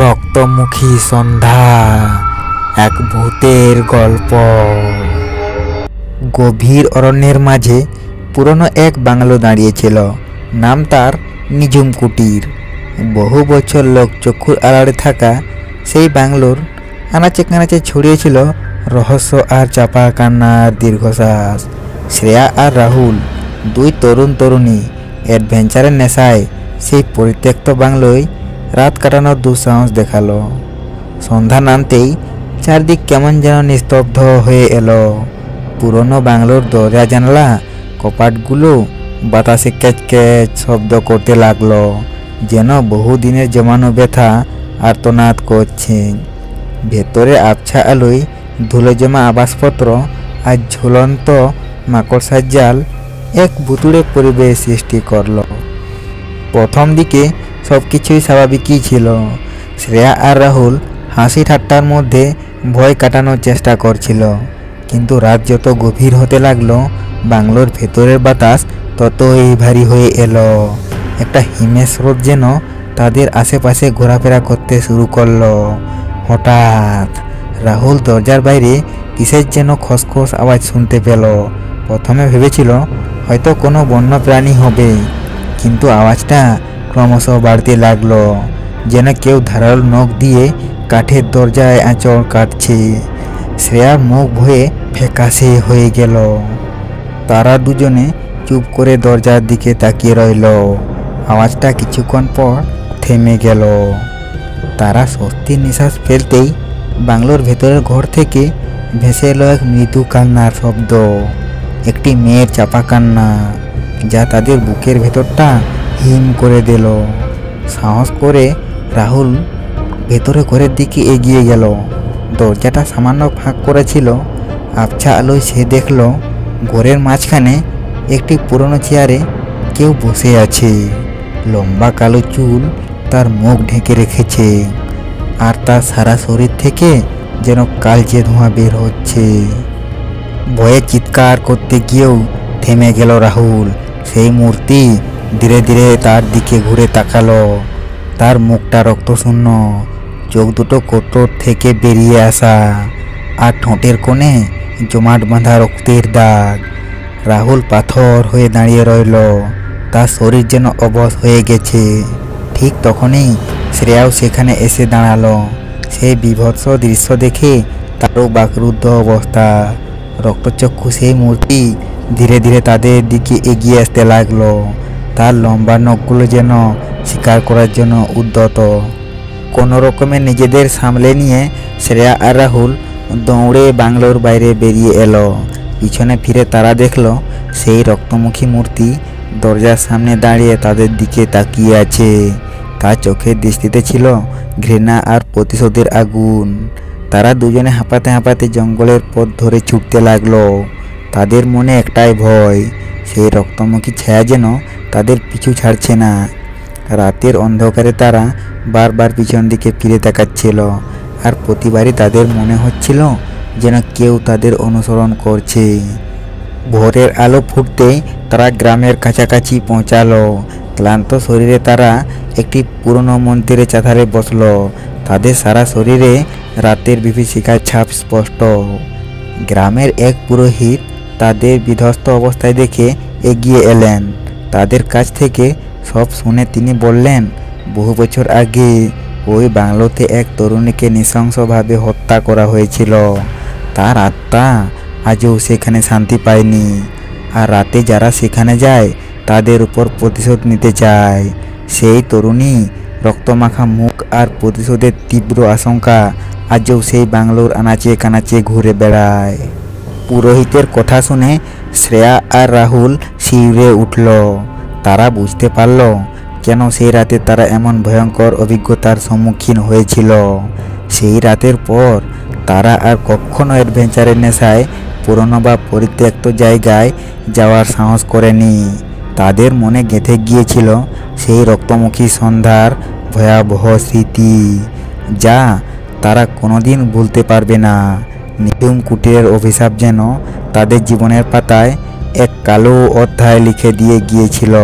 রক্তমুখী সন্ধ্যা, এক ভূতের গল্প। গভীর অরণ্যের মাঝে পুরনো এক বাংলো দাঁড়িয়েছিল। নাম তার নিঝুম কুটির। বহু বছর লোক চক্ষুর আড়ালে থাকা সেই বাংলোর আনাচে কানাচে ছড়িয়েছিল রহস্য আর চাপা কান্নার দীর্ঘশ্বাস। শ্রেয়া আর রাহুল, দুই তরুণী অ্যাডভেঞ্চারের নেশায় সেই পরিত্যক্ত বাংলোয় রাত কাটানোর দুঃসাহস দেখালো। সন্ধ্যা নামতেই চারদিক কেমন যেন নিস্তব্ধ হয়ে এলো। পুরনো বাংলোর দরজা জানালা কপাটগুলো বাতাসে ক্যাচ ক্যাচ শব্দ করতে লাগলো, যেন বহুদিনের জমানো ব্যথা আর্তনাদ করছে। ভেতরে আবছা আলোয় ধুলো জমা আবাসপত্র আর ঝুলন্ত মাকড়সার জাল এক ভুতুড়ে পরিবেশ সৃষ্টি করল। প্রথম দিকে সব কিছুই স্বাভাবিকই ছিল। শ্রেয়া আর রাহুল হাসি ঠাট্টার মধ্যে ভয় কাটানোর চেষ্টা করছিল, কিন্তু রাত যত গভীর হতে লাগলো বাংলোর ভেতরের বাতাস ততই ভারী হয়ে এলো। একটা হিমেশ স্রোত যেন তাদের আশেপাশে ঘোরাফেরা করতে শুরু করলো। হঠাৎ রাহুল দরজার বাইরে কিসের যেন খসখস আওয়াজ শুনতে পেল। প্রথমে ভেবেছিল হয়তো কোনো বন্য প্রাণী হবে, কিন্তু আওয়াজটা ক্রমশ বাড়তে লাগলো, যেন কেউ ধারালো নখ দিয়ে কাঠের দরজায় আঁচড় কাটছে। শ্রেয়ার মুখ ভয়ে ফ্যাকাশে হয়ে গেল। তারা দুজনে চুপ করে দরজার দিকে তাকিয়ে রইল। আওয়াজটা কিছুক্ষণ পর থেমে গেল। তারা স্বস্তির নিঃশ্বাস ফেলতেই বাংলোর ভেতরের ঘর থেকে ভেসে এলো এক মৃদু কান্নার শব্দ। একটি মেয়ের চাপা কান্না, যা তাদের বুকের ভেতরটা হিম করে দিল। সাহস করে রাহুল ভেতরে ঘরের দিকে এগিয়ে গেল। দরজাটা সামান্য ফাঁক করেছিল। আবছা আলোয় সে দেখল ঘরের মাঝখানে একটি পুরনো চেয়ারে কেউ বসে আছে। লম্বা কালো চুল তার মুখ ঢেকে রেখেছে, আর তার সারা শরীর থেকে যেন কালচে ধোঁয়া বের হচ্ছে। ভয়ে চিৎকার করতে গিয়েও থেমে গেল রাহুল। সেই মূর্তি ধীরে ধীরে তার দিকে ঘুরে তাকালো। তার মুখটা রক্তশূন্য, চোখ দুটো কোটর থেকে বেরিয়ে আসা, আর ঠোঁটের কোণে জমাট বাঁধা রক্তের দাগ। রাহুল পাথর হয়ে দাঁড়িয়ে রইল, তার শরীর যেন অবশ হয়ে গেছে। ঠিক তখনই শ্রেয়াও সেখানে এসে দাঁড়ালো। সেই বীভৎস দৃশ্য দেখে তারও বাকরুদ্ধ অবস্থা। রক্তচক্ষু সেই মূর্তি ধীরে ধীরে তাদের দিকে এগিয়ে আসতে লাগলো। তার লম্বা নখগুলো যেন শিকার করার জন্য উদ্যত। কোনো রকমে নিজেদের সামলে নিয়ে শ্রেয়া আর রাহুল দৌড়ে বাংলোর বাইরে বেরিয়ে এলো। পিছনে ফিরে তারা দেখল সেই রক্তমুখী মূর্তি দরজার সামনে দাঁড়িয়ে তাদের দিকে তাকিয়ে আছে। তার চোখের দৃষ্টিতে ছিল ঘৃণা আর প্রতিশোধের আগুন। তারা দুজনে হাঁপাতে হাঁপাতে জঙ্গলের পথ ধরে ছুটতে লাগলো। তাদের মনে একটাই ভয়, সেই রক্তমুখী ছায়া যেন তাদের পিছু ছাড়ছে না। রাতের অন্ধকারে তারা বারবার পিছন দিকে ফিরে তাকাচ্ছিল, আর প্রতিবারই তাদের মনে হচ্ছিল যেন কেউ তাদের অনুসরণ করছে। ভোরের আলো ফুটতেই তারা গ্রামের কাছাকাছি পৌঁছালো। ক্লান্ত শরীরে তারা একটি পুরনো মন্দিরের চাতালে বসলো। তাদের সারা শরীরে রাতের বিভীষিকার ছাপ স্পষ্ট। গ্রামের এক পুরোহিত তাদের বিধ্বস্ত অবস্থায় দেখে এগিয়ে এলেন। তাদের কাছ থেকে সব শুনে তিনি বললেন, বহু বছর আগে ওই বাংলোতে এক তরুণীকে নৃশংসভাবে হত্যা করা হয়েছিল। তার আত্মা আজও সেখানে শান্তি পায়নি, আর রাতে যারা সেখানে যায় তাদের উপর প্রতিশোধ নিতে চায়। সেই তরুণী রক্তমাখা মুখ আর প্রতিশোধের তীব্র আশঙ্কা আজও সেই বাংলোর আনাচে কানাচে ঘুরে বেড়ায়। পুরোহিতের কথা শুনে শ্রেয়া আর রাহুল শিউরে উঠল। তারা বুঝতে পারল কেন সেই রাতে তারা এমন ভয়ঙ্কর অভিজ্ঞতার সম্মুখীন হয়েছিল। সেই রাতের পর তারা আর কখনো অ্যাডভেঞ্চারের নেশায় পুরনো বা পরিত্যক্ত জায়গায় যাওয়ার সাহস করেনি। তাদের মনে গেঁথে গিয়েছিল সেই রক্তমুখী সন্ধ্যার ভয়াবহ স্মৃতি, যা তারা কোনোদিন ভুলতে পারবে না। নিঝুম কুটিরের অভিশাপ যেন তাদের জীবনের পাতায় এক কালো অধ্যায় লিখে দিয়ে গিয়েছিল।